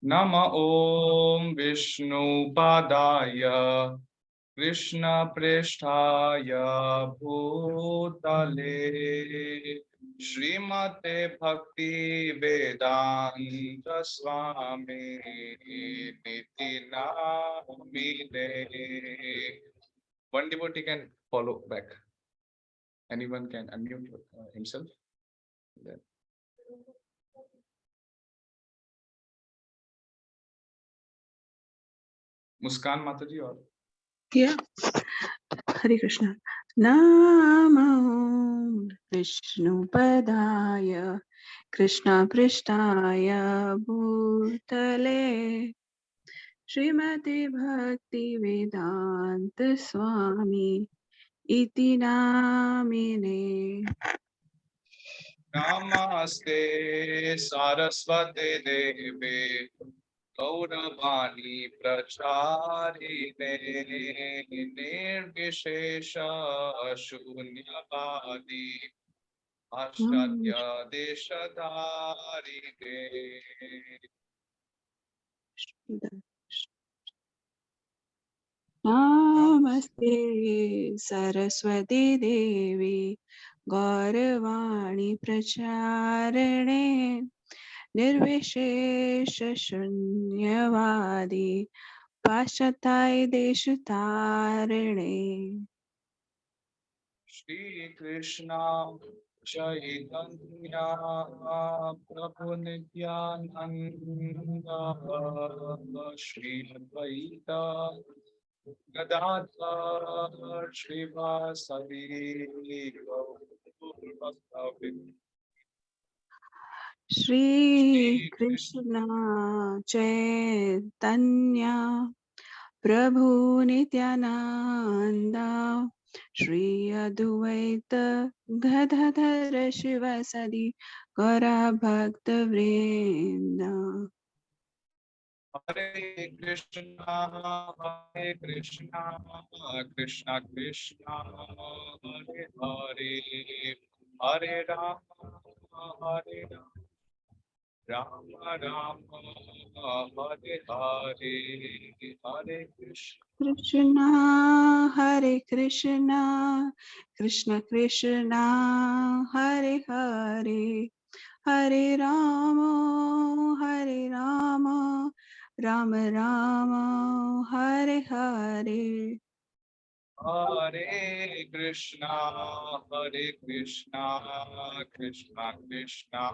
Nama Om Vishnu Padaya Krishna Prishthaya Bhutale Srimate Bhakti Vedanta Swami Niti Namine. One devotee can follow back. Anyone can unmute himself. Then. Muskan Mataji or? Yeah. Hare Krishna. Namo Vishnu Padaya Krishna Prishtaya Bhutale Srimati Bhakti Vedanta Swami Iti Namine. Namaste Saraswate Deve Gauravani Pracharine Nirvishesha Shunyavadi Ashtadhya Deshadarine. Namaste Saraswati Devi Gauravani Pracharane Nirvishesha Shunyavadi Paschatai Deshutarine. Shri Krishna Chaitanya Prabhu Nityananda Shri Advaita Gadadhar Shrivasadi Gaur Shri Krishna Chaitanya Prabhu Nityananda Shri Advaita Gadadhar Shivasadi Gaura Bhakta Vrinda. Hare Krishna, Krishna Krishna, Hare Hare, Hare Rama, Hare Rama, Rama Rama, Hare Hare, Hare Krishna. Krishna Hare Krishna Krishna Krishna Hare Hare Hare Rama Rama Rama Hare Hare. Hare Krishna, Krishna Krishna,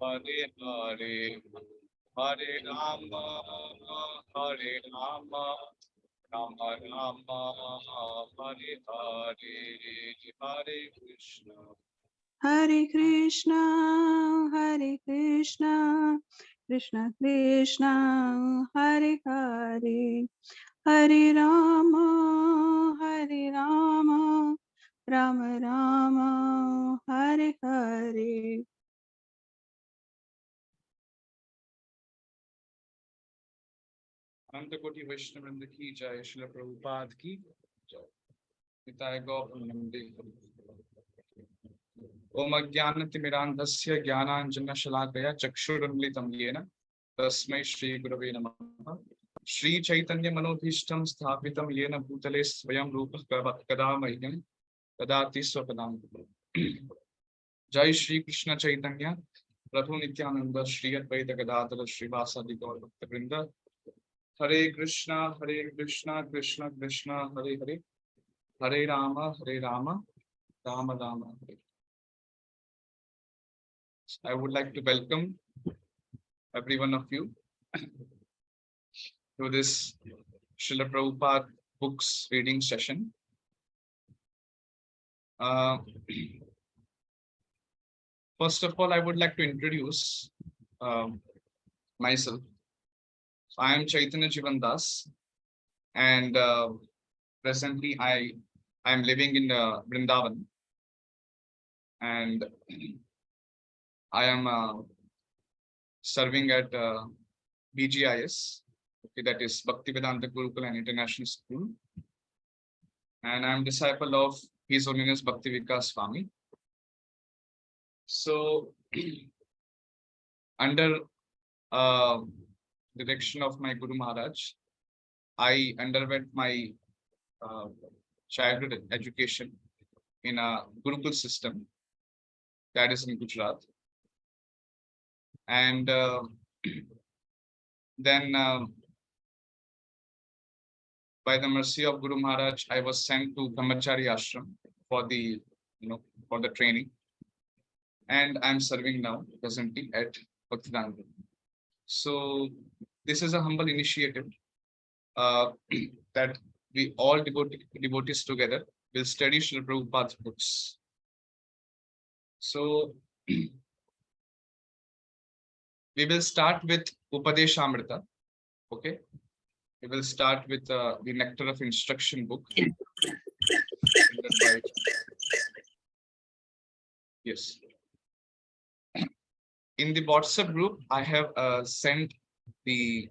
Hare Hare, Hare Rama, Rama Rama, Hare Hare, Hare Krishna. Hare Krishna, Hare Krishna, Krishna Krishna, Hare Hare, Hare Rama, Rama Rama, Hare Hare. अनंत कोटि वैष्णववृंद की जय, श्रील प्रभुपाद की जय। पिताय गौतमनंदे ओम अज्ञानतिमिरान्धस्य ज्ञानाञ्जनशलाकया चक्षुरुन्मिलितं येन तस्मै श्रीगुरवे नमः। श्रीचैतन्यमनोभीष्टं स्थापितं येन भूतले स्वयं रूपः कदा मह्यं ददाति स्वपदां। जय श्री कृष्ण चैतन्य प्रभु नित्यानंद श्री अद्वैत गदाधर श्रीवासादि गौर भक्तवृंद। हरे कृष्णा कृष्णा कृष्णा हरे हरे, हरे राम राम राम हरे। I would like to welcome every one of you to this Srila Prabhupada books reading session. First of all, I would like to introduce myself. I am Caitanya Jivana, and presently I am living in Vrindavan. and I am serving at BGIS, okay, that is Bhaktivedanta Gurukul and International School, and I am disciple of His Holiness Bhakti Vikas Swami. So, under direction of my Guru Maharaj, I underwent my childhood education in a Gurukul system, that is in Gujarat. And then by the mercy of Guru Maharaj, I was sent to Brahmachari Ashram for the, for the training. And I'm serving now presently at Bhaktivedanta. So this is a humble initiative that we all devotees together will study Srila Prabhupada's books. So we will start with Upadesamrita. Okay. We will start with the Nectar of Instruction book. Yes. In the WhatsApp group, I have sent the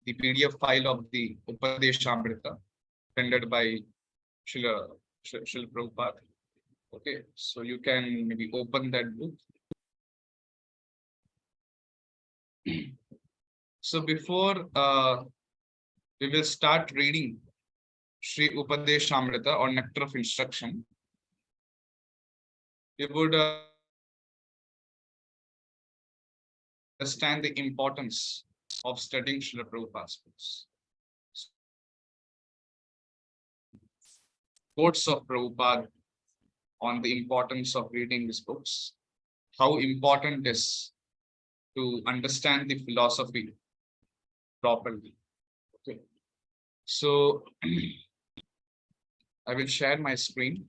PDF file of the Upadesamrita rendered by Srila Prabhupada. Okay, so you can maybe open that book. So before we will start reading Sri Upadesamrita or Nectar of Instruction, we would understand the importance of studying Srila Prabhupada's books. Quotes of Prabhupada on the importance of reading his books, how important it is to understand the philosophy properly. Okay. So I will share my screen.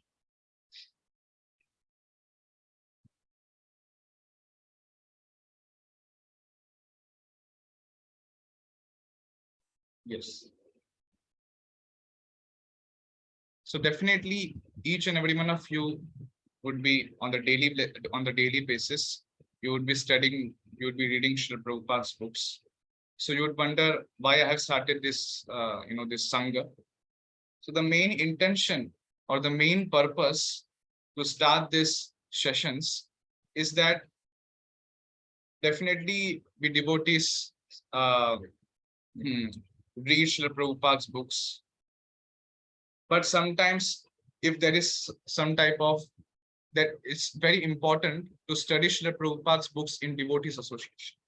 Yes. So definitely each and every one of you would be on the daily basis, you would be studying, you would be reading Srila Prabhupada's books. So you would wonder why I have started this, this Sangha. So the main intention or the main purpose to start these sessions is that definitely we devotees read Srila Prabhupada's books. But sometimes if there is some type of that, it's very important to study Srila Prabhupada's books in devotees association.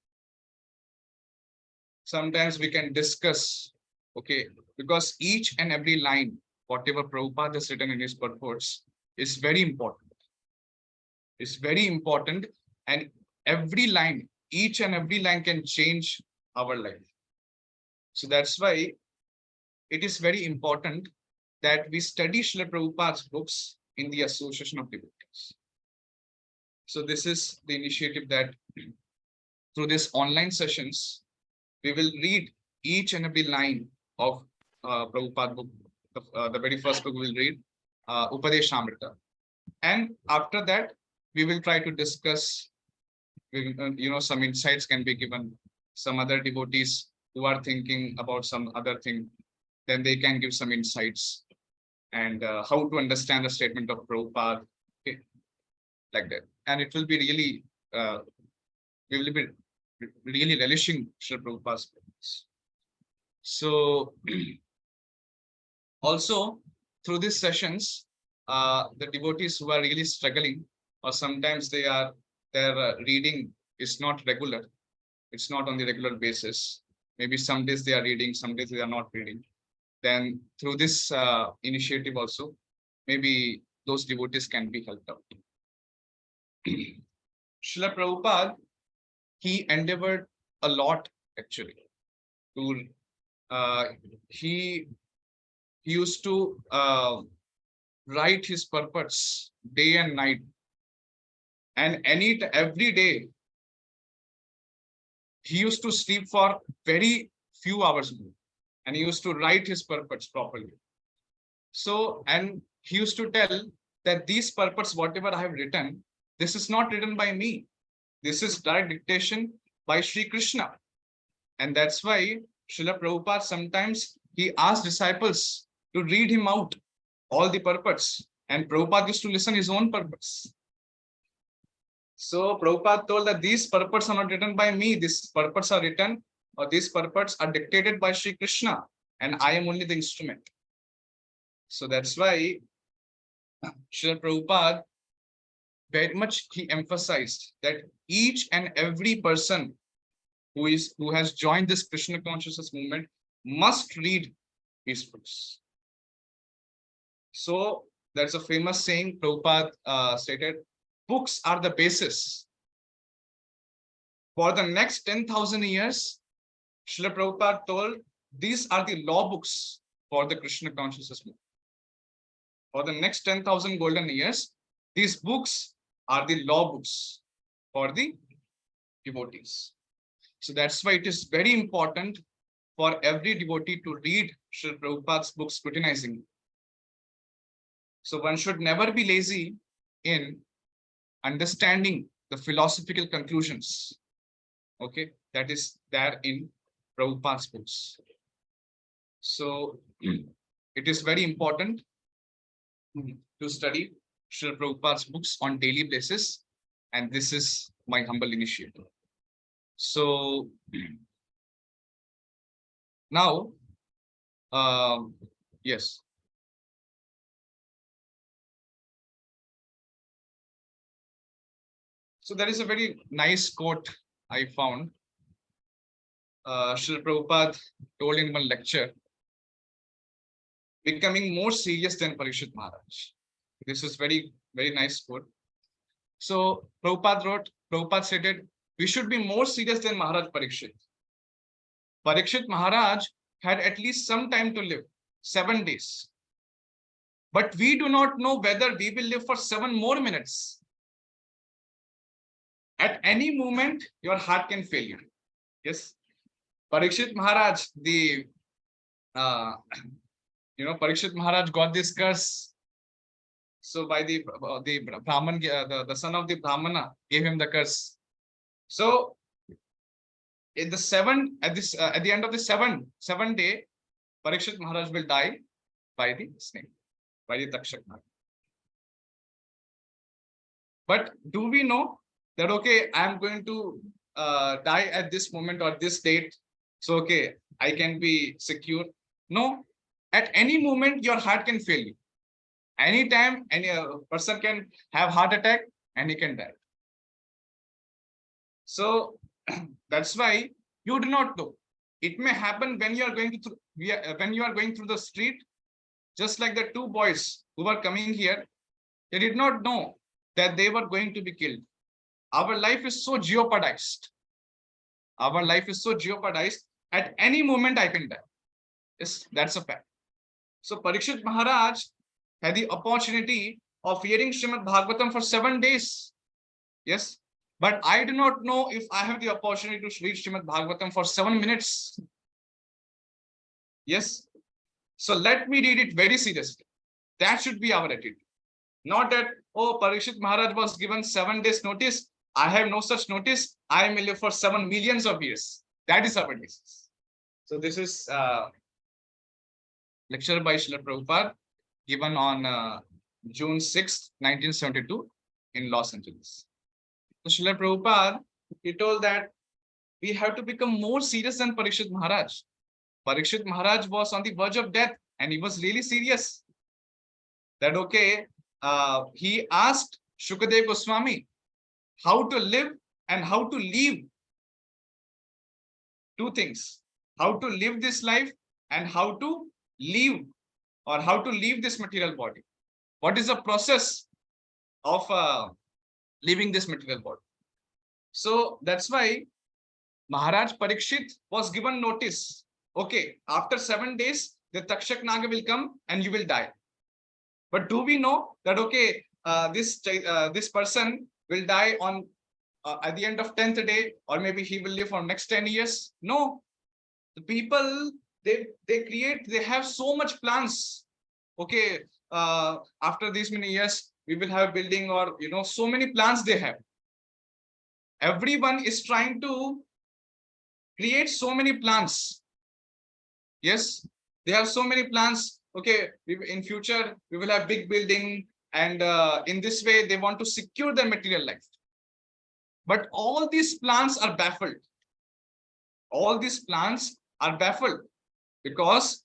Sometimes we can discuss, okay, because each and every line, whatever Prabhupada has written in his purports, is very important. It's very important, and every line, each and every line can change our life. So that's why it is very important that we study Srila Prabhupada's books in the association of devotees. So this is the initiative that through these online sessions, we will read each and every line of Prabhupada book. The very first book we will read, Upadesamrita. And after that, we will try to discuss, some insights can be given. Some other devotees who are thinking about some other thing, then they can give some insights and how to understand the statement of Prabhupada, okay, like that. And it will be really, we will be really relishing Srila Prabhupada's books. So also through these sessions, the devotees who are really struggling, or sometimes their reading is not regular, it's not on the regular basis. Maybe some days they are reading, some days they are not reading. Then through this initiative also, maybe those devotees can be helped out. Srila Prabhupada, he endeavored a lot actually to he used to write his purports day and night, and every day he used to sleep for very few hours more, and he used to write his purports properly. So, and he used to tell that these purports, whatever I have written, this is not written by me. This is direct dictation by Sri Krishna. And that's why Srila Prabhupada sometimes he asked disciples to read him out all the purports. And Prabhupada used to listen his own purports. So Prabhupada told that these purports are not written by me. These purports are written, or these purports are dictated by Sri Krishna, and I am only the instrument. So that's why Srila Prabhupada very much he emphasized that each and every person who has joined this Krishna consciousness movement must read his books. So there's a famous saying Prabhupada stated, books are the basis. For the next 10,000 years, Srila Prabhupada told, these are the law books for the Krishna consciousness movement. For the next 10,000 golden years, these books are the law books for the devotees. So that's why it is very important for every devotee to read Srila Prabhupada's books scrutinizingly. So one should never be lazy in understanding the philosophical conclusions, okay, that is there in Prabhupada's books. So it is very important to study Srila Prabhupada's books on daily basis, and this is my humble initiative. So now, yes. So there is a very nice quote I found. Srila Prabhupada told in one lecture, becoming more serious than Parikshit Maharaj. This is very, very nice quote. So Prabhupada stated, we should be more serious than Maharaj Parikshit. Parikshit Maharaj had at least some time to live, 7 days. But we do not know whether we will live for 7 more minutes. At any moment, your heart can fail you. Yes. Parikshit Maharaj, Parikshit Maharaj got this curse. So by the Brahman, the son of the Brahmana gave him the curse. So in the at the end of the seven day, Parikshit Maharaj will die by the snake, by the Takshak Nag. But do we know that, okay, I am going to die at this moment or this date, so okay, I can be secure? No, at any moment your heart can fail you. Anytime any person can have heart attack and he can die. So that's why you do not know. It may happen when you are going through the street, just like the 2 boys who were coming here. They did not know that they were going to be killed. Our life is so jeopardized. Our life is so jeopardized. At any moment I can die. Yes, that's a fact. So Parikshit Maharaj had the opportunity of hearing Srimad Bhagavatam for 7 days. Yes, but I do not know if I have the opportunity to read Srimad Bhagavatam for 7 minutes. Yes, so let me read it very seriously. That should be our attitude. Not that, oh, Parikshit Maharaj was given 7 days notice. I have no such notice. I may live for 7 millions of years. That is our basis. So this is lecture by Srila Prabhupada given on June 6, 1972 in Los Angeles. So Srila Prabhupada, he told that we have to become more serious than Parikshit Maharaj. Parikshit Maharaj was on the verge of death and he was really serious. That, okay, he asked Shukadeva Goswami how to live and how to leave. 2 things, how to live this life and how to leave, or how to leave this material body. What is the process of leaving this material body? So that's why Maharaj Parikshit was given notice. Okay, after 7 days, the Takshak Naga will come and you will die. But do we know that, okay, this person will die on at the end of 10th day, or maybe he will live for next 10 years? No. The people, they have so much plans. Okay, after these many years, we will have a building, or so many plans they have. Everyone is trying to create so many plans. Yes, they have so many plans. Okay, in future we will have big building, and in this way they want to secure their material life. But all these plans are baffled. All these plans are baffled because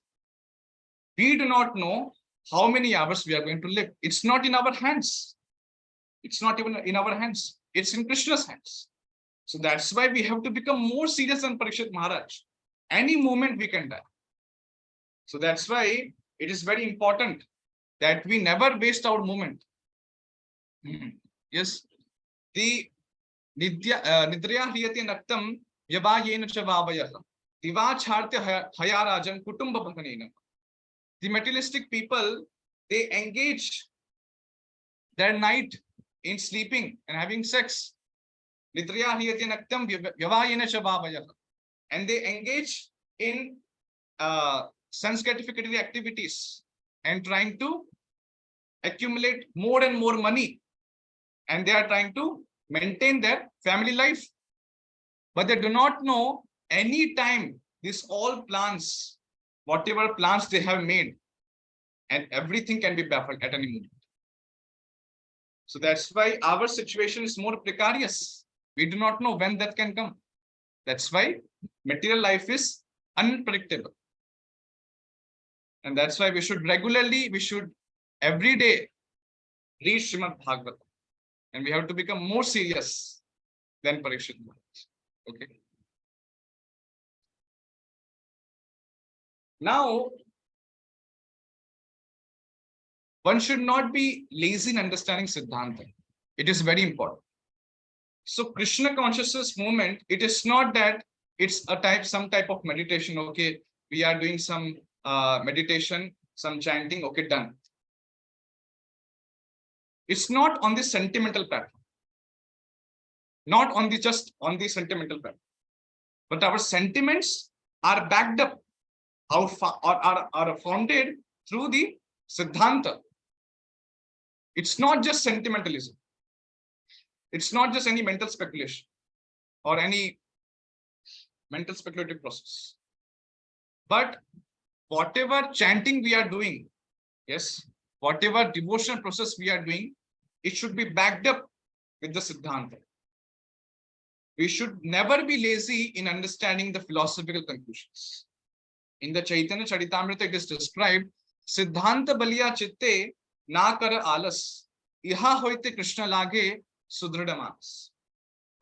we do not know how many hours we are going to live. It's not in our hands. It's not even in our hands. It's in Krishna's hands. So that's why we have to become more serious than Parikshit Maharaj. Any moment we can die. So that's why it is very important that we never waste our moment. Yes. The Nidrya Hriyati Naktam Yavayena Chavavayah. Divachartya Hayarajan Kutumba Bhakanena. The materialistic people, they engage their night in sleeping and having sex. Nidrya Hriyati Naktam Yavayena Chavavayah. And they engage in sense gratificatory activities and trying to accumulate more and more money, and they are trying to maintain their family life, but they do not know any time these all plans, whatever plans they have made, and everything can be baffled at any moment. So that's why our situation is more precarious. We do not know when that can come. That's why material life is unpredictable. And that's why we should every day read Srimad Bhagavatam. And we have to become more serious than Parikshit Maharaj. Okay. Now, one should not be lazy in understanding Siddhanta. It is very important. So Krishna consciousness movement, it is not that it's some type of meditation. Okay, we are doing some meditation, some chanting, okay, done. It's not on the sentimental platform. Not on just on the sentimental platform. But our sentiments are backed up or are founded through the Siddhanta. It's not just sentimentalism. It's not just any mental speculation or any mental speculative process. But whatever chanting we are doing, yes, whatever devotional process we are doing, it should be backed up with the Siddhanta. We should never be lazy in understanding the philosophical conclusions. In the Caitanya Charitamrita, it is described, Siddhanta baliya chitte na kar alas, iha hoite Krishna lage sudhradamas.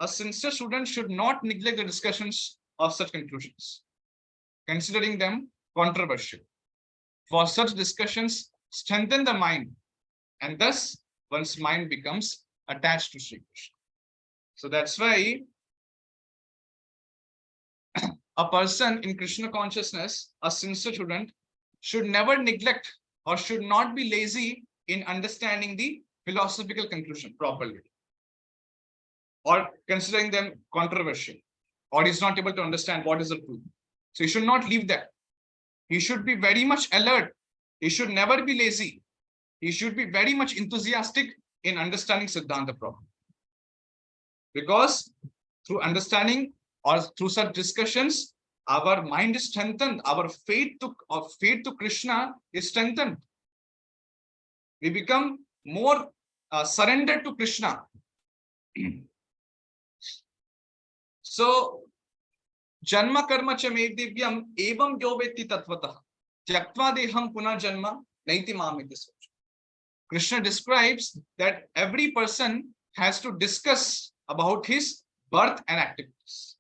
A sincere student should not neglect the discussions of such conclusions, considering them controversial. For such discussions strengthen the mind, and thus one's mind becomes attached to Sri Krishna. So that's why a person in Krishna consciousness, a sincere student, should never neglect or should not be lazy in understanding the philosophical conclusion properly, or considering them controversial, or is not able to understand what is the truth. So he should not leave that. He should be very much alert. He should never be lazy. He should be very much enthusiastic in understanding Siddhanta properly. Because through understanding or through such discussions, our mind is strengthened. Our faith to Krishna is strengthened. We become more surrendered to Krishna. So, Janma karma cha me divyam evam yo vetti tatvatah tyaktva deham punah janma naiti mamiti soch. Krishna describes that every person has to discuss about his birth and activities.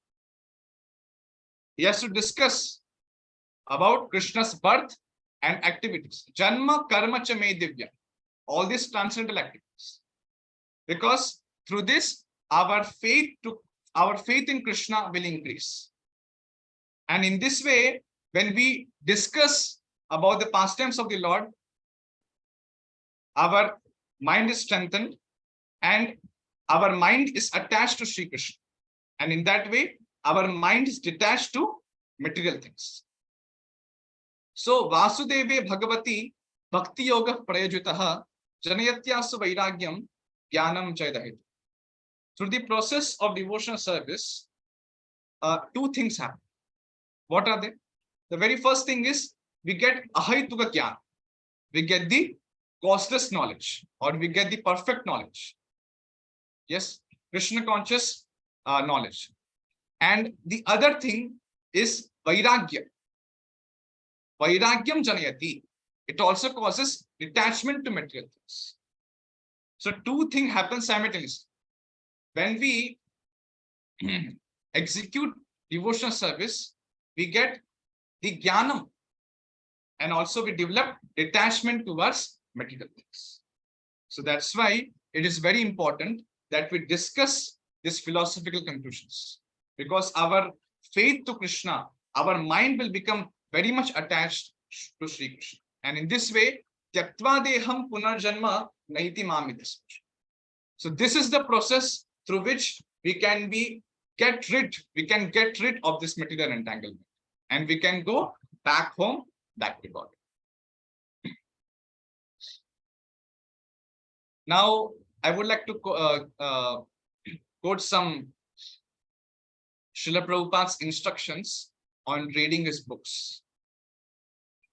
He has to discuss about Krishna's birth and activities. Janma karma cha me divyam. All these transcendental activities. Because through this, our faith in Krishna will increase. And in this way, when we discuss about the pastimes of the Lord, our mind is strengthened and our mind is attached to Sri Krishna. And in that way, our mind is detached to material things. So, Vasudeve Bhagavati Bhakti Yoga Prayajitaha Janayatyasu vairagyam jnanam chaidahit. Through the process of devotional service, two things happen. What are they? The very first thing is we get ahituka jnana. We get the causeless knowledge, or we get the perfect knowledge. Yes, Krishna conscious knowledge. And the other thing is vairagya. Vairagyam janayati. It also causes detachment to material things. So two things happen simultaneously. When we execute devotional service, we get the jnanam, and also we develop detachment towards material things. So that's why it is very important that we discuss these philosophical conclusions, because our faith to Krishna, our mind will become very much attached to Sri Krishna. And in this way, tyaktva deham punarjanma naiti mamidas. So this is the process through which we can get rid of this material entanglement, and we can go back home, back to God. Now, I would like to quote some Srila Prabhupada's instructions on reading his books.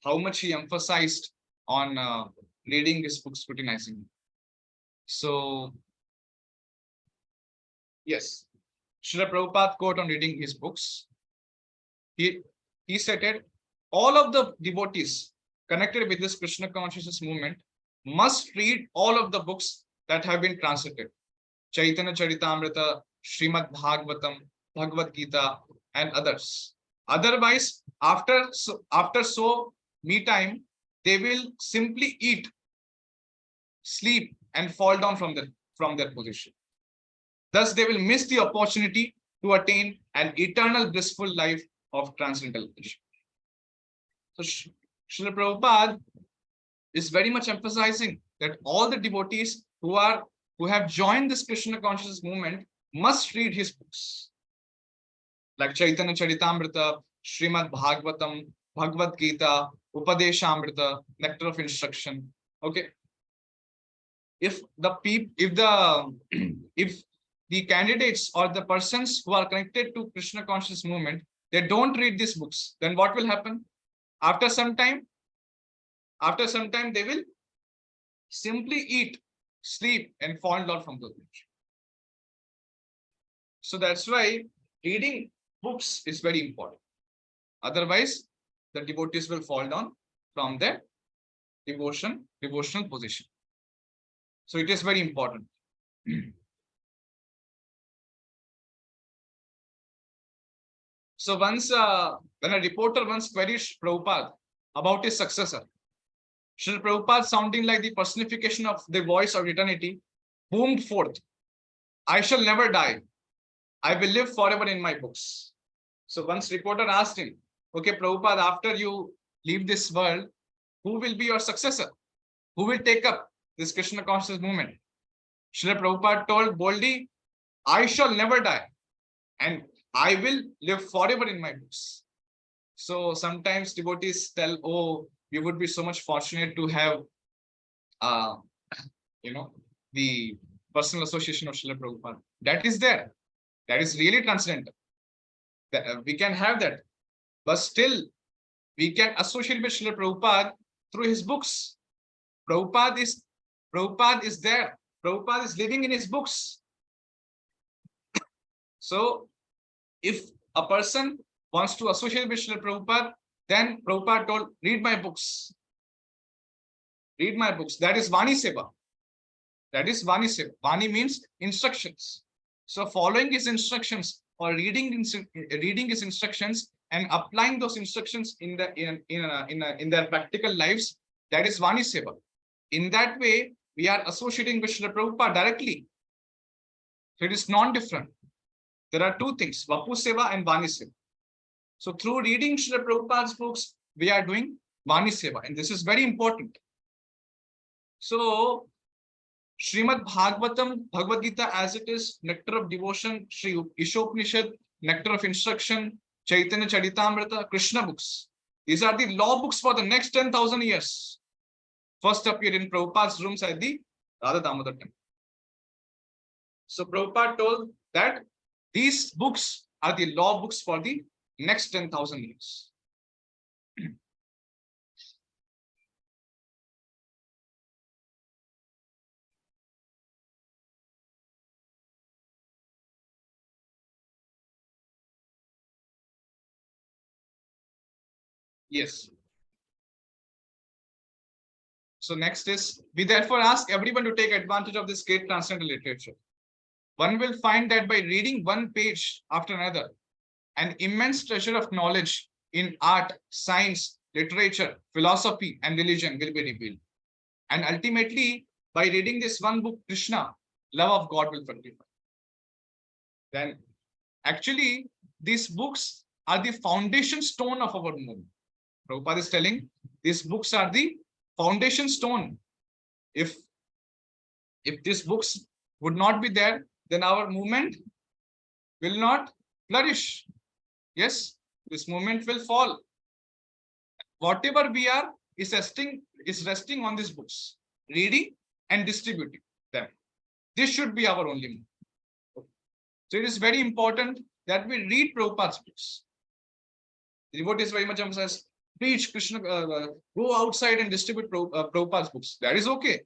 How much he emphasized on reading his books, scrutinizing. So, yes, Srila Prabhupada quote on reading his books. He stated, all of the devotees connected with this Krishna consciousness movement must read all of the books that have been translated. Caitanya Charitamrita, Srimad Bhagavatam, Bhagavad Gita, and others. Otherwise, after me time, they will simply eat, sleep, and fall down from their position. Thus, they will miss the opportunity to attain an eternal blissful life of transcendental vision. So, Srila Prabhupada is very much emphasizing that all the devotees who have joined this Krishna consciousness movement must read his books, like Caitanya Charitamrita, Srimad Bhagavatam, Bhagavad Gita, Upadesamrita, Nectar of Instruction. Okay. If the candidates or the persons who are connected to Krishna consciousness movement, they don't read these books, then what will happen? After some time, they will simply eat, sleep, and fall down from the bridge. So that's why reading books is very important. Otherwise, the devotees will fall down from their devotional position. So it is very important. So once, when a reporter once queried Prabhupada about his successor, Srila Prabhupada, sounding like the personification of the voice of eternity, boomed forth, I shall never die. I will live forever in my books. So once reporter asked him, okay, Prabhupada, after you leave this world, who will be your successor? Who will take up this Krishna consciousness movement? Srila Prabhupada told boldly, I shall never die, and I will live forever in my books. So sometimes devotees tell, oh, we would be so much fortunate to have, the personal association of Srila Prabhupada. That is there. That is really transcendental. We can have that. But still, we can associate with Srila Prabhupada through his books. Prabhupada is there. Prabhupada is living in his books. So, if a person wants to associate with Srila Prabhupada, then Prabhupada told, read my books. Read my books. That is Vani Seva. That is Vani Seva. Vani means instructions. So following his instructions or reading his instructions and applying those instructions in their practical lives, that is Vani Seva. In that way, we are associating with Srila Prabhupada directly. So it is non-different. There are two things, Vapu Seva and Vani Seva. So through reading Srila Prabhupada's books, we are doing Vani Seva, and this is very important. So Srimad Bhagavatam, Bhagavad Gita as it is, Nectar of Devotion, Sri Ishopanishad, Nectar of Instruction, Caitanya Charitamrita, Krishna books. These are the law books for the next 10,000 years. first appeared in Prabhupada's rooms at the Radha Damodar temple. So Prabhupada told that these books are the law books for the next 10,000 years. Yes. So next is, we therefore ask everyone to take advantage of this great transcendental literature. One will find that by reading one page after another, an immense treasure of knowledge in art, science, literature, philosophy, and religion will be revealed. And ultimately, by reading this one book, Krishna, love of God will fructify. Then, actually, these books are the foundation stone of our movement. Prabhupada is telling these books are the foundation stone. If these books would not be there, then our movement will not flourish. Yes, this movement will fall. Whatever we are is resting on these books, reading and distributing them. This should be our only movement. So it is very important that we read Prabhupada's books. The devotees very much emphasize, preach Krishna, go outside and distribute Prabhupada's books. That is okay.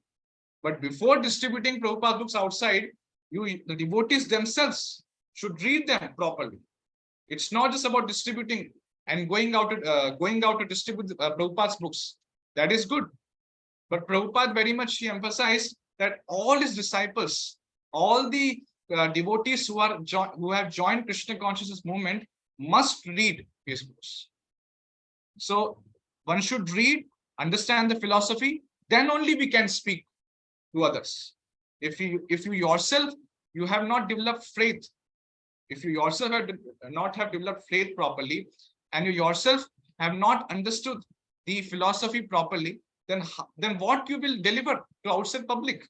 But before distributing Prabhupada's books outside, the devotees themselves should read them properly. It's not just about distributing and going out to distribute Prabhupada's books. That is good. But Prabhupada very much he emphasized that all his disciples, all the devotees who have joined Krishna consciousness movement must read his books. So one should read, understand the philosophy, then only we can speak to others. If you yourself, you have not developed faith, if you yourself have not have developed faith properly, and you yourself have not understood the philosophy properly, then what you will deliver to outside public?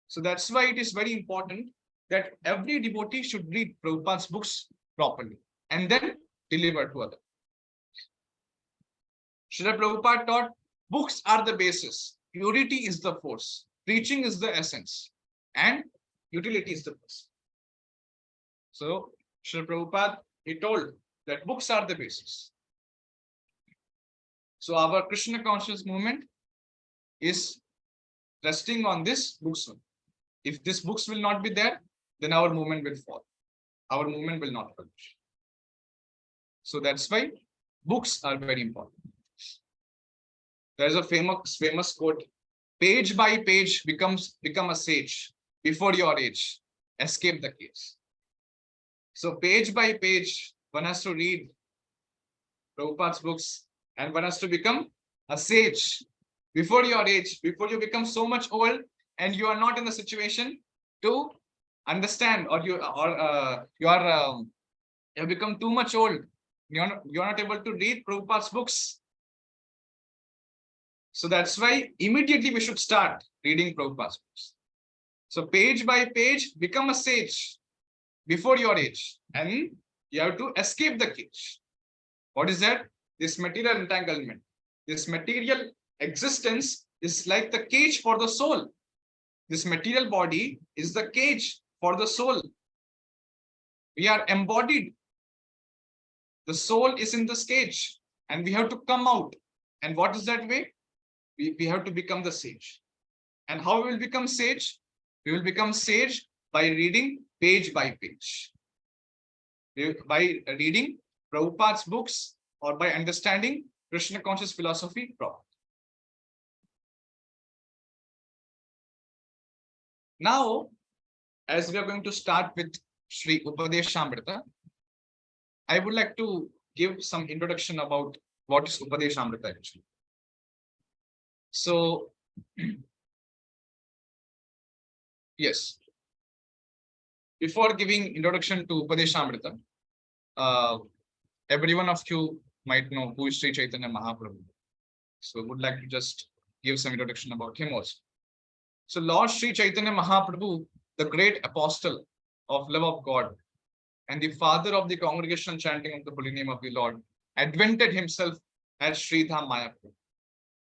So that's why it is very important that every devotee should read Prabhupada's books properly and then deliver to others. Srila Prabhupada taught, books are the basis, purity is the force, preaching is the essence, and utility is the person. So Srila Prabhupada, he told that books are the basis. So our Krishna conscious movement is resting on this books. If these books will not be there, then our movement will fall. Our movement will not flourish. So that's why books are very important. There's a famous quote, page by page become a sage, before your age, escape the case. So page by page, one has to read Prabhupada's books and one has to become a sage before your age, before you become so much old and you are not in the situation to understand, or you have become too much old. You're not able to read Prabhupada's books. So that's why immediately we should start reading Prabhupada's books. So page by page, become a sage before your age, and you have to escape the cage. What is that? This material entanglement. This material existence is like the cage for the soul. This material body is the cage for the soul. We are embodied. The soul is in this cage and we have to come out. And what is that way? We have to become the sage. And how we will become sage? We will become sage by reading page by page. By reading Prabhupada's books or by understanding Krishna conscious philosophy properly. Now, as we are going to start with Sri Upadesamrita, I would like to give some introduction about what is Upadesamrita actually. So, yes, before giving introduction to Upadesamrita, every one of you might know who is Sri Caitanya Mahaprabhu. So I would like to just give some introduction about him also. So Lord Sri Caitanya Mahaprabhu, the great apostle of love of God and the father of the congregational chanting of the holy name of the Lord, advented himself as Sri Dham Mayapur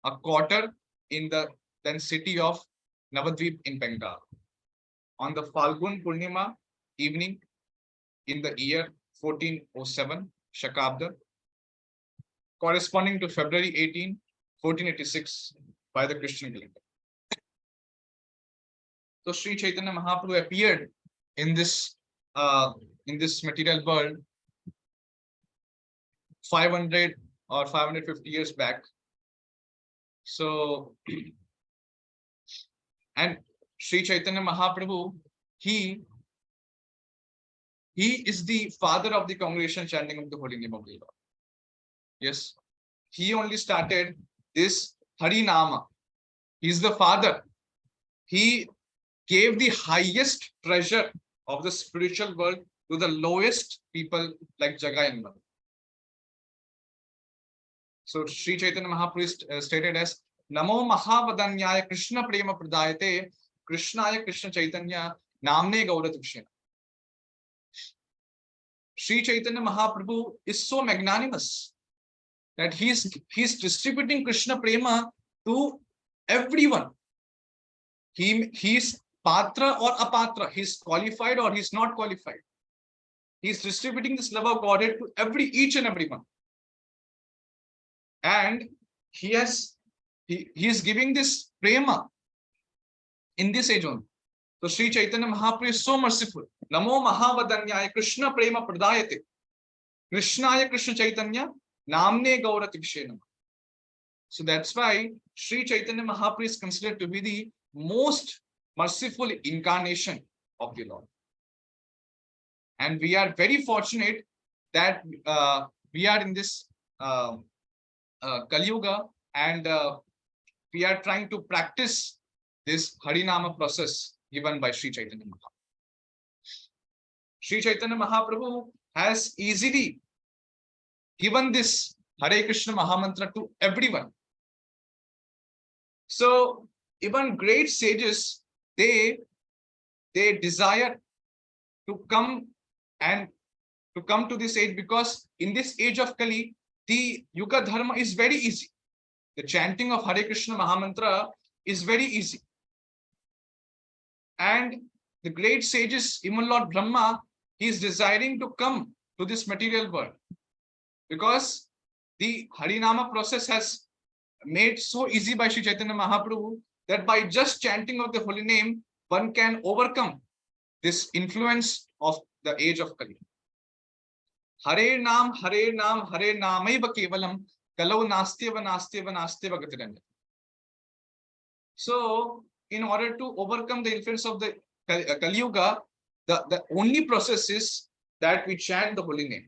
a quarter in the then city of Navadvip in Bengal. On the Falgun Purnima evening in the year 1407 Shakabda, corresponding to February 18, 1486 by the Christian calendar. So Sri Chaitanya Mahaprabhu appeared in this material world 500 or 550 years back. So, and Sri Chaitanya Mahaprabhu, he is the father of the congregation chanting of the holy name of the Lord. Yes, he only started this Harinama. He's the father. He gave the highest treasure of the spiritual world to the lowest people like Jagai and Madhu. So Sri Chaitanya Mahaprabhu stated as Namo Mahavadanyaya Krishna Prema Pradayate Krishnaya Krishna Chaitanya Namne Gaura Tukshena. Sri Chaitanya Mahaprabhu is so magnanimous that he's distributing Krishna Prema to everyone. He's patra or apatra, he's qualified or he's not qualified. He's distributing this love of Godhead to each and everyone. And he is giving this prema in this age only. So Sri Chaitanya Mahaprabhu is so merciful. Namo Mahavadanyaya Krishna Prema Pradayate Krishnaya Krishna Chaitanya Namne Gaura Tikshena. So that's why Sri Chaitanya Mahaprabhu is considered to be the most merciful incarnation of the Lord. And we are very fortunate that we are in this Kali Yuga, and we are trying to practice this Harinama process given by Sri Chaitanya Mahaprabhu. Sri Chaitanya Mahaprabhu has easily given this Hare Krishna Mahamantra to everyone. So even great sages, they desire to come to this age, because in this age of Kali, the Yuga Dharma is very easy. The chanting of Hare Krishna Mahamantra is very easy. And the great sages, even Lord Brahma, he is desiring to come to this material world, because the Harinama process has made so easy by Sri Chaitanya Mahaprabhu that by just chanting of the holy name, one can overcome this influence of the age of Kali. Hare Nam, Hare Nam, Hare Namaiva Kevalam, Kalau Nastyava Nastyava Nastyava Gatiranda. So, in order to overcome the influence of the Kali Yuga, the only process is that we chant the holy name.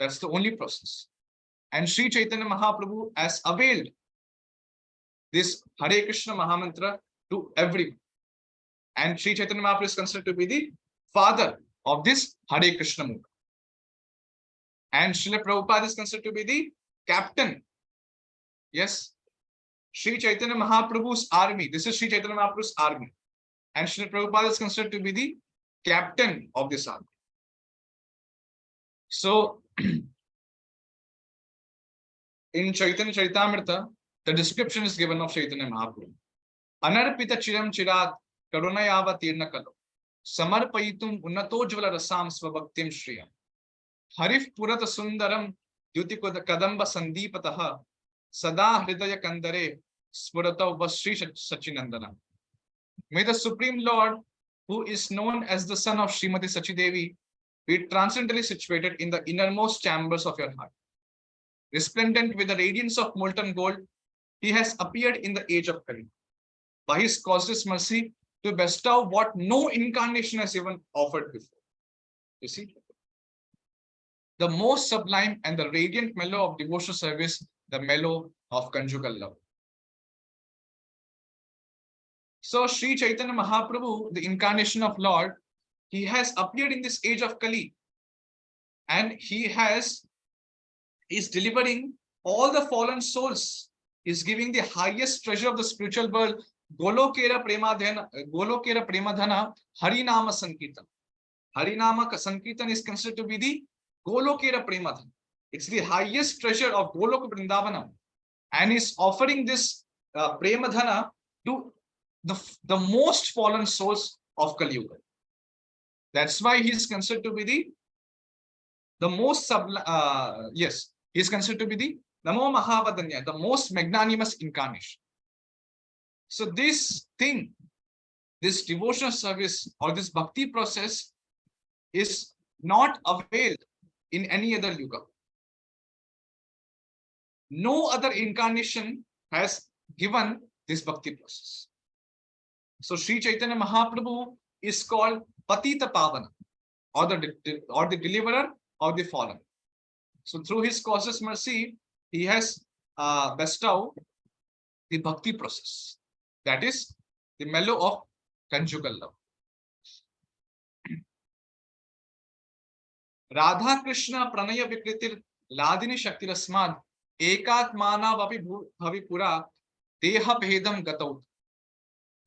That's the only process. And Sri Chaitanya Mahaprabhu has availed this Hare Krishna Mahamantra to everyone. And Sri Chaitanya Mahaprabhu is considered to be the father of this Hare Krishna movement. And Srila Prabhupada is considered to be the captain. Yes. Sri Chaitanya Mahaprabhu's army. This is Sri Chaitanya Mahaprabhu's army. And Srila Prabhupada is considered to be the captain of this army. So, in Chaitanya Charitamrita, the description is given of Chaitanya Mahaprabhu. Anarpita chiram chirat karunayava tirna kalo samarpayitum unnatojvala rasam svabhaktim shriyam harif purata sundaram dyutikod kadamba sandipataha sada hridaya kandare spurata vasri sachinandana. May the Supreme Lord, who is known as the son of Srimati Sachidevi, be transcendently situated in the innermost chambers of your heart. Resplendent with the radiance of molten gold, he has appeared in the age of Kali. By his causeless mercy, to bestow what no incarnation has even offered before. You see? The most sublime and the radiant mellow of devotional service, the mellow of conjugal love. So Sri Chaitanya Mahaprabhu, the incarnation of Lord, he has appeared in this age of Kali, and he is delivering all the fallen souls. He is giving the highest treasure of the spiritual world, Golokera Premadhana, Harinama Sankirtan. Harinama Sankirtan is considered to be the Golokera Premadhana. It's the highest treasure of Golok Vrindavanam. and is offering this Premadhana to the most fallen souls of Kali Yuga. That's why he is considered to be the most yes, he is considered to be the Namo Mahavadanya, the most magnanimous incarnation. So this thing, this devotional service or this bhakti process is not availed in any other yuga. No other incarnation has given this bhakti process. So Sri Chaitanya Mahaprabhu is called Patita Pavana, or the deliverer of the fallen. So through his causeless mercy, he has bestowed the bhakti process. That is the mellow of conjugal love. Radha Krishna Pranaya Vikritir Ladini Shakti Rasmad Ekatmana Bhavi Pura Deha Pedam Gataut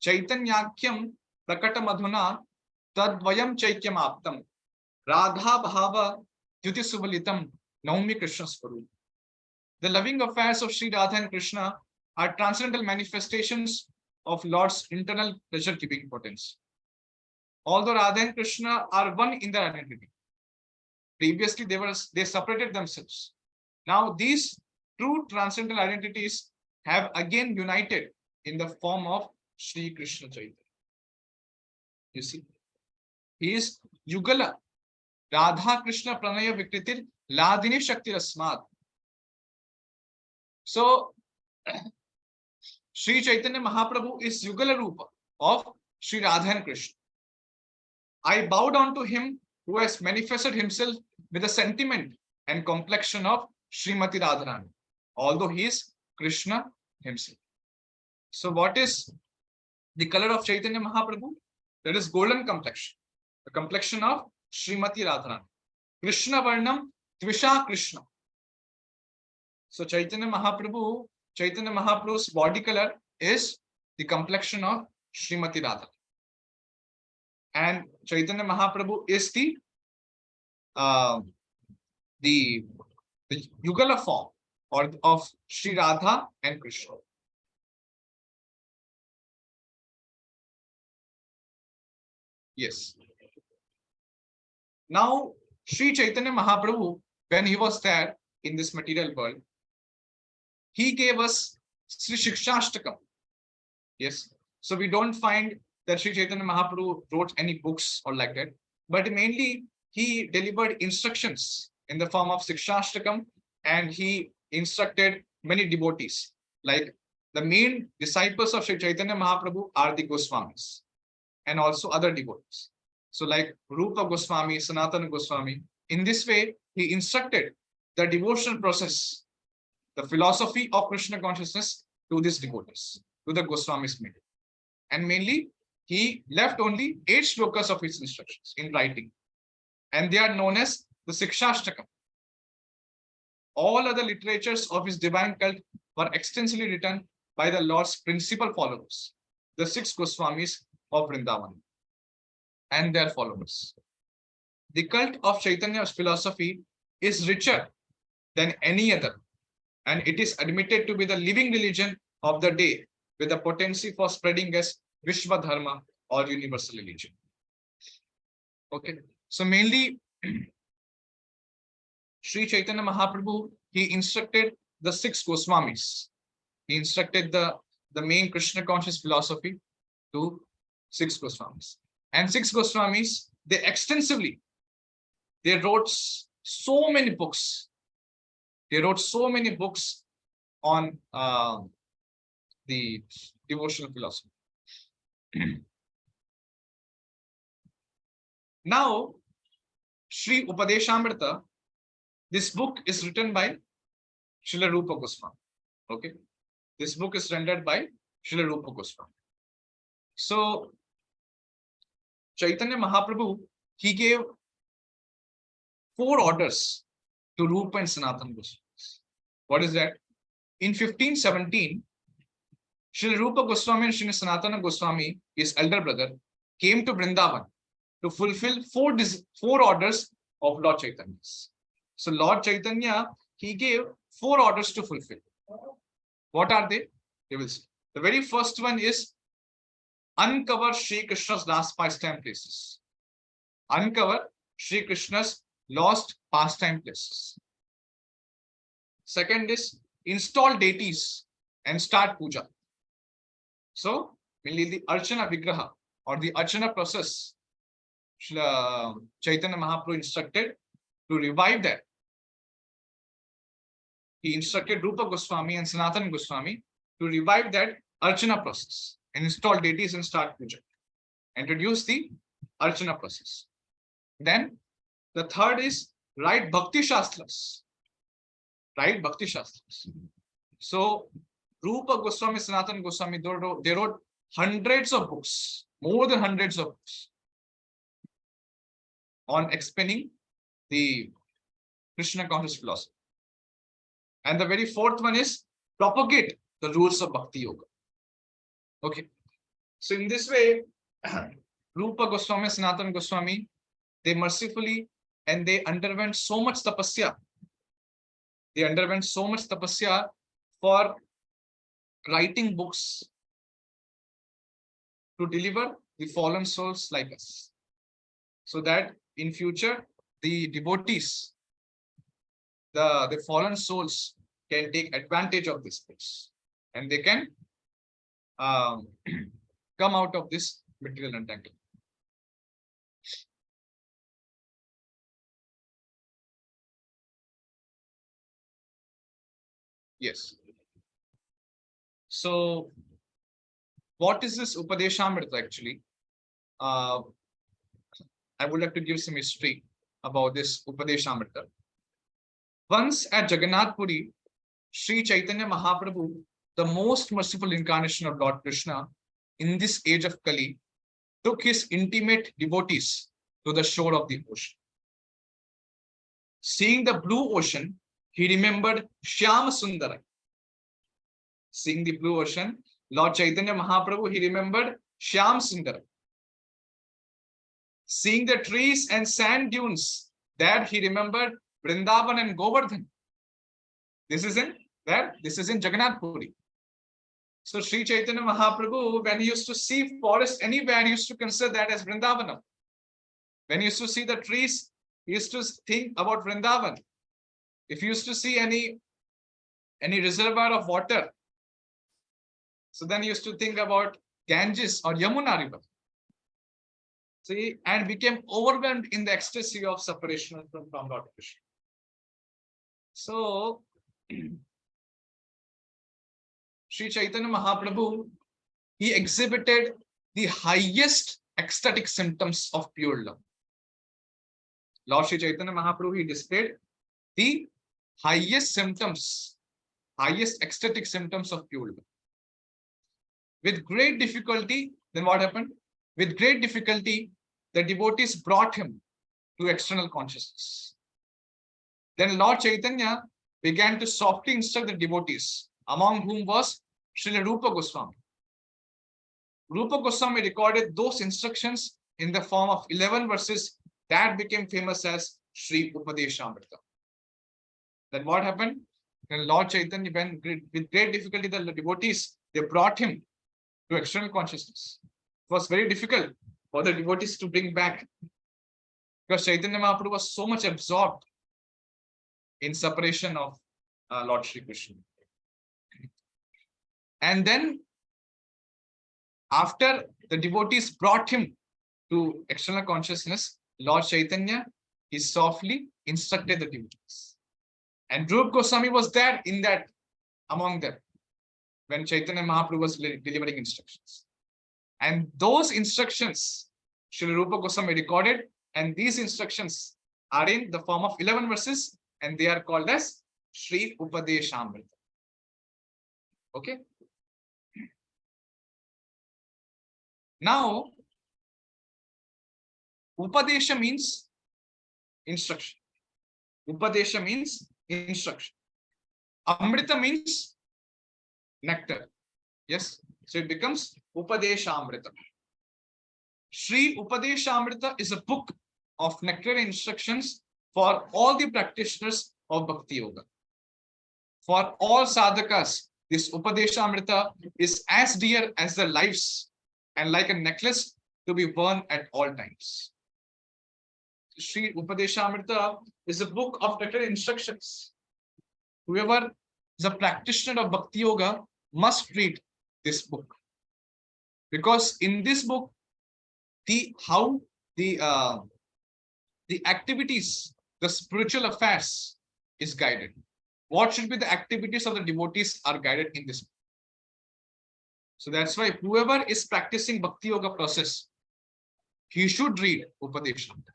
Chaitanyakyam Prakata Madhuna Tadvayam Chaikyam Aptam Radha Bhava Dyuti Subalitam Naumi Krishna Swarup. The loving affairs of Sri Radha and Krishna are transcendental manifestations of Lord's internal pleasure-keeping potency. Although Radha and Krishna are one in their identity, previously they separated themselves. Now these true transcendental identities have again united in the form of Sri Krishna Chaitanya. You see, he is Yugala, Radha Krishna Pranaya Vikritir Ladini Shakti Rasmad. So Sri Chaitanya Mahaprabhu is Yugala Rupa of Sri Radha and Krishna. I bow down to him who has manifested himself with the sentiment and complexion of Srimati Radharani, although he is Krishna himself. So what is the color of Chaitanya Mahaprabhu? That is golden complexion, the complexion of Srimati Radharani. Krishna Varnam Tvisha Krishna. So Chaitanya Mahaprabhu's body color is the complexion of Srimati Radharani. And Chaitanya Mahaprabhu is the Yugala form or of Sri Radha and Krishna. Yes. Now, Sri Chaitanya Mahaprabhu, when he was there in this material world, he gave us Sri Shikshashtakam. Yes. So we don't find that Sri Chaitanya Mahaprabhu wrote any books or like that, but mainly he delivered instructions in the form of Shikshashtakam, and he instructed many devotees. Like the main disciples of Sri Chaitanya Mahaprabhu are the Goswamis and also other devotees. So like Rupa Goswami, Sanatana Goswami. In this way, he instructed the devotional process, the philosophy of Krishna consciousness to these devotees, to the Goswamis mainly. And mainly, he left only 8 shlokas of his instructions in writing. And they are known as the Shikshashtakam. All other literatures of his divine cult were extensively written by the Lord's principal followers, the 6 Goswamis of Vrindavan and their followers. The cult of Chaitanya's philosophy is richer than any other, and it is admitted to be the living religion of the day with the potency for spreading as Vishwa Dharma or universal religion. Okay, so mainly Sri Chaitanya Mahaprabhu, he instructed the 6 Goswamis. He instructed the main Krishna conscious philosophy to 6 Goswamis. And 6 Goswamis, they wrote so many books. They wrote so many books on the devotional philosophy. Now, Sri Upadesamrita, this book is written by Srila Rupa Goswami. Okay, this book is rendered by Srila Rupa Goswami. So, Chaitanya Mahaprabhu, he gave 4 orders to Rupa and Sanatana Goswami. What is that? In 1517, Srila Rupa Goswami and Srila Sanatana Goswami, his elder brother, came to Vrindavan to fulfill 4 orders of Lord Chaitanya. So Lord Chaitanya, he gave 4 orders to fulfill. What are they? You will see. The very first one is uncover Sri Krishna's last pastime places. Uncover Sri Krishna's lost pastime places. Second is install deities and start puja. So, mainly the Archana Vigraha or the Archana process, Chaitanya Mahaprabhu instructed to revive that. He instructed Rupa Goswami and Sanatana Goswami to revive that Archana process and install deities and start puja. Introduce the Archana process. Then the third is write Bhakti Shastras. Write Bhakti Shastras. So Rupa Goswami, Sanatana Goswami, they wrote hundreds of books, more than hundreds of books on explaining the Krishna conscious philosophy. And the very fourth one is propagate the rules of Bhakti Yoga. Okay. So in this way, Rupa Goswami, Sanatana Goswami, they mercifully and they underwent so much tapasya. They underwent so much tapasya for writing books to deliver the fallen souls like us, so that in future the devotees, the fallen souls can take advantage of this books and they can come out of this material entanglement. Yes. So, what is this Upadesamrita actually? I would like to give some history about this Upadesamrita. Once at Jagannath Puri, Sri Chaitanya Mahaprabhu, the most merciful incarnation of Lord Krishna in this age of Kali, took his intimate devotees to the shore of the ocean. Seeing the blue ocean, he remembered Shyam Sundara. Seeing the blue ocean, Lord Chaitanya Mahaprabhu, he remembered Shyam Sundara. Seeing the trees and sand dunes, that he remembered Vrindavan and Govardhan. This is in where? This is in Jagannath Puri. So Sri Chaitanya Mahaprabhu, when he used to see forest anywhere, he used to consider that as Vrindavanam. When he used to see the trees, he used to think about Vrindavan. If he used to see any reservoir of water, so then he used to think about Ganges or Yamuna river. See, and became overwhelmed in the ecstasy of separation from Lord Krishna. So, Sri Chaitanya Mahaprabhu, he exhibited the highest ecstatic symptoms of pure love. Lord Sri Chaitanya Mahaprabhu, he displayed the highest symptoms, highest ecstatic symptoms of pure love. With great difficulty, then what happened? With great difficulty, the devotees brought him to external consciousness. Then Lord Chaitanya began to softly instruct the devotees, among whom was Srila Rupa Goswami. Rupa Goswami recorded those instructions in the form of 11 verses that became famous as Sri Upadesamrita. Then what happened? Then Lord Chaitanya, when with great difficulty, the devotees, they brought him to external consciousness. It was very difficult for the devotees to bring back, because Chaitanya Mahaprabhu was so much absorbed in separation of Lord Shri Krishna. And then after the devotees brought him to external consciousness, Lord Chaitanya, he softly instructed the devotees. And Rupa Goswami was there in that, among them, when Chaitanya Mahaprabhu was delivering instructions. And those instructions, Srila Rupa Goswami recorded, and these instructions are in the form of 11 verses, and they are called as Sri Upadesamrita. Okay? Now, Upadesha means instruction. Upadesha means instruction. Amrita means nectar. Yes? So it becomes Upadesamrita. Sri Upadesamrita is a book of nectarian instructions for all the practitioners of Bhakti Yoga. For all sadhakas this Upadesamrita is as dear as their lives and like a necklace to be worn at all times. Sri Upadesamrita is a book of directed instructions. Whoever is a practitioner of Bhakti Yoga must read this book, because in this book, the how the activities, the spiritual affairs is guided. What should be the activities of the devotees are guided in this book. So that's why whoever is practicing Bhakti Yoga process, he should read Upadeshamrita.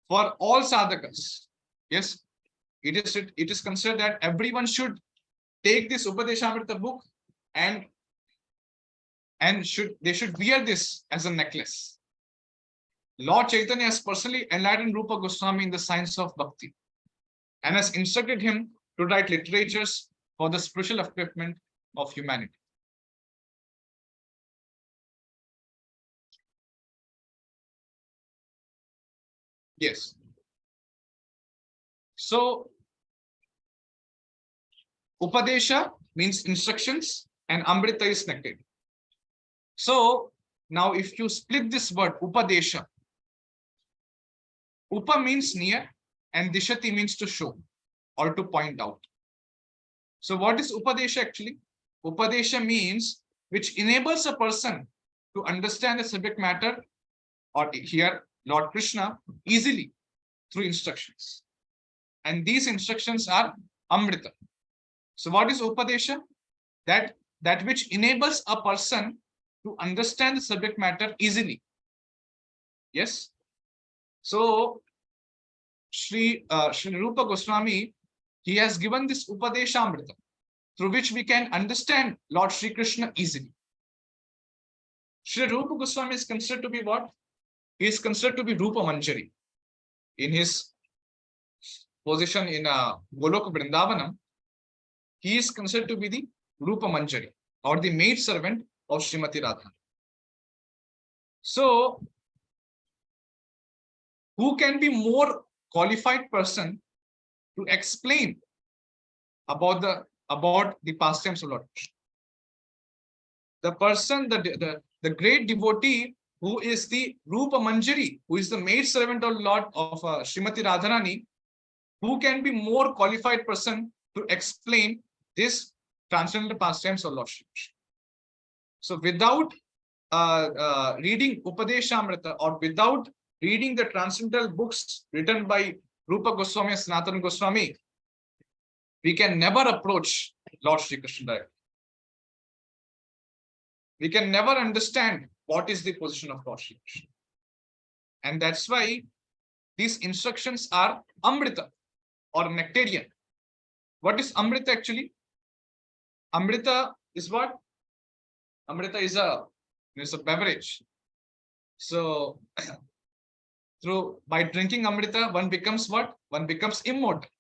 For all sadhakas, yes, it is considered that everyone should take this Upadeshamrita book and they should wear this as a necklace. Lord Chaitanya has personally enlightened Rupa Goswami in the science of bhakti and has instructed him to write literatures for the spiritual upliftment of humanity. Yes. So, Upadesha means instructions and Amrita is nectar. So, now if you split this word, Upadesha, Upa means near and Dishati means to show or to point out. So, what is Upadesha actually? Upadesha means which enables a person to understand the subject matter, or here Lord Krishna, easily through instructions. And these instructions are Amrita. So what is Upadesha? That which enables a person to understand the subject matter easily. Yes. So Sri Rupa Goswami, he has given this Upadeshamrita, through which we can understand Lord Sri Krishna easily. Sri Rupa Goswami is considered to be what? He is considered to be Rupa Manjari. In his position in Golok Vrindavanam, he is considered to be the Rupa Manjari, or the maid servant of Srimati Radha. So, who can be more qualified person to explain about the pastimes of Lord Krishna? The person, the great devotee who is the Rupa Manjari, who is the maid servant of Lord of Srimati Radharani, who can be more qualified person to explain this transcendental pastimes of Lord Shri Krishna? So without reading Upadeshamrita, or without reading the transcendental books written by Rupa Goswami and Sanatana Goswami, we can never approach Lord Shri Krishna directly. We can never understand what is the position of Lord Shri Krishna. And that's why these instructions are Amrita or nectarian. What is Amrita actually? Amrita is what? Amrita is a beverage. So by drinking Amrita, one becomes what? One becomes immortal.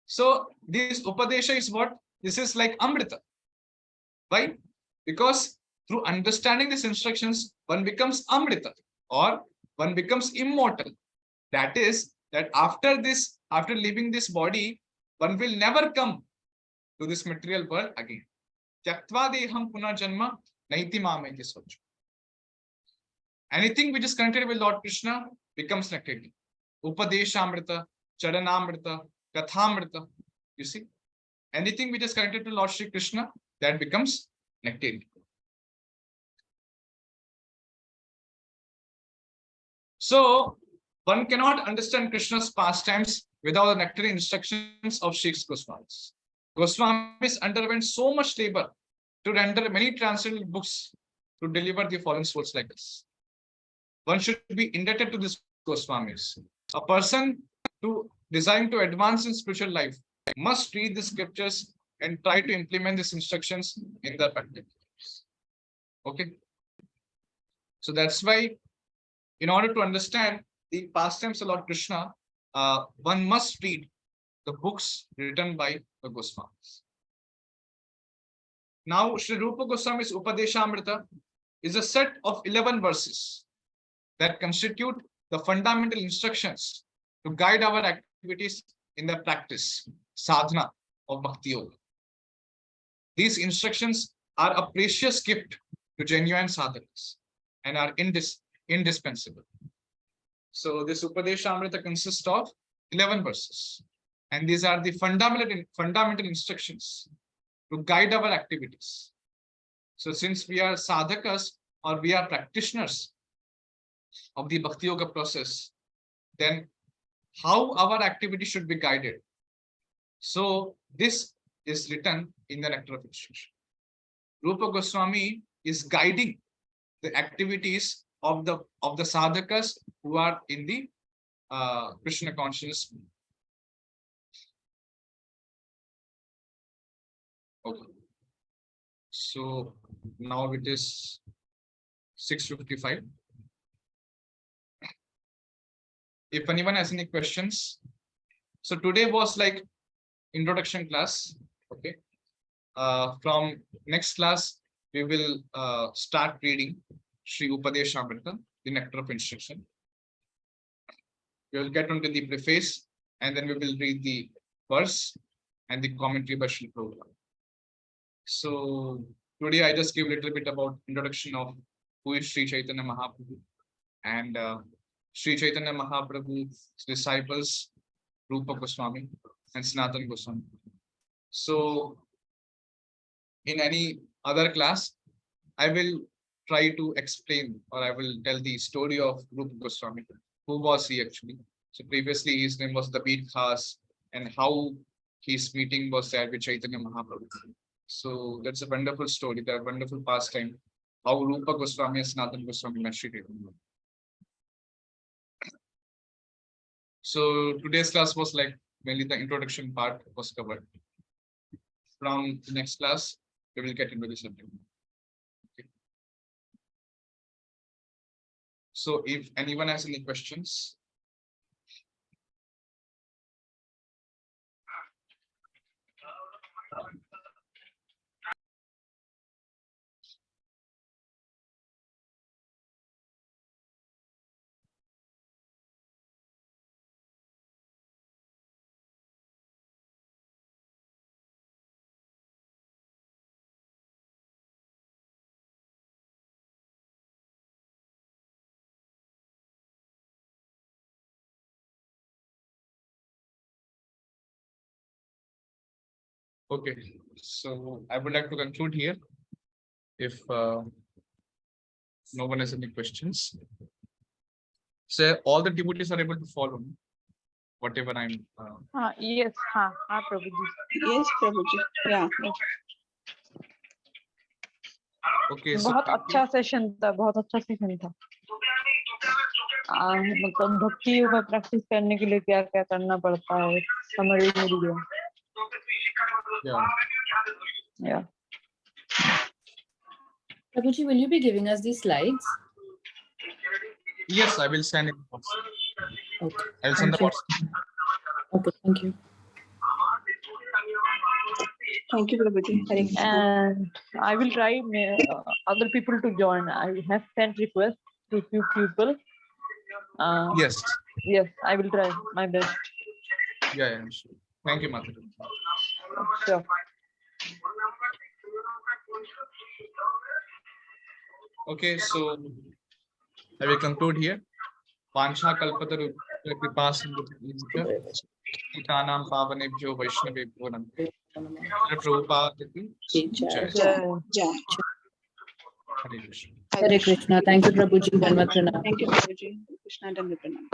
So this Upadesha is what? This is like Amrita. Why? Because through understanding these instructions, one becomes Amrita, or one becomes immortal. That is, that after leaving this body, one will never come to this material world again. Tyaktva deham punarjanma naiti mameti socho. Anything which is connected with Lord Krishna becomes nectarian. Upadeshamrita, Charanamrita, Kathamrita. You see, anything which is connected to Lord Shri Krishna, that becomes nectarian. So one cannot understand Krishna's pastimes without the nectarian instructions of Sri Goswamis. Goswamis underwent so much labor to render many transcendental books to deliver the fallen souls like us. One should be indebted to this Goswamis. A person desiring to advance in spiritual life must read the scriptures and try to implement these instructions in their practice. Okay. So that's why, in order to understand the pastimes of Lord Krishna, one must read the books written by the Goswamis. Now, Sri Rupa Goswami's Upadeshamrita is a set of 11 verses that constitute the fundamental instructions to guide our activities in the practice, sadhana of Bhakti Yoga. These instructions are a precious gift to genuine sadhakas and are indispensable. So this Upadesamrita consists of 11 verses, and these are the fundamental instructions to guide our activities. So since we are sadhakas or we are practitioners of the Bhakti Yoga process, then how our activity should be guided. So this is written in the Nectar of Instruction. Rupa Goswami is guiding the activities of the sadhakas who are in the Krishna consciousness. Okay. So now it is 6:55. If anyone has any questions, so today was like introduction class. Okay. From next class, we will start reading Sri Upadesamrita, the Nectar of Instruction. We will get onto the preface, and then we will read the verse and the commentary by Sri Prabhupada. So today I just give a little bit about introduction of who is Sri Chaitanya Mahaprabhu and Sri Chaitanya Mahaprabhu's disciples, Rupa Goswami and Sanatana Goswami. So in any other class, I will try to explain, or I will tell the story of Rupa Goswami. Who was he actually? So previously his name was Dabir Khas, and how his meeting was there with Chaitanya Mahaprabhu. So that's a wonderful story, that wonderful pastime, how Rupa Goswami and Sanatana Goswami met Sri Chaitanya. So today's class was like mainly the introduction part was covered. From the next class, we will get into the subject. Okay. So if anyone has any questions. Okay, so I would like to conclude here. If no one has any questions. So all the devotees are able to follow me, whatever I'm. Yes, Prabhuji. Yes, Prabhuji. Yeah. Okay, so बहुत अच्छा session था, बहुत अच्छा session था। मतलब भक्ति में practice करने के लिए क्या क्या करना पड़ता है, समझ मिल गया। Yeah. Prabhuji, will you be giving us these slides? Yes, I will send it. Okay. I will send the WhatsApp. Okay, thank you. Thank you, Prabhuji. Hare Krishna. And I will try other people to join. I have sent requests to few people. Yes. Yes, I will try my best. Yeah, sure. Thank you, Mata. Sure. Okay, so I will conclude here. Pancha kalpataru Itanam pavanebhyo Vaishnavebhyo Namaha. Prabhupada ki jai. Jai. Hare Krishna. Hare Krishna. Thank you, Prabhuji. Dhanvat pranam. Thank you, Prabhuji. Krishna Dhanvat pranam.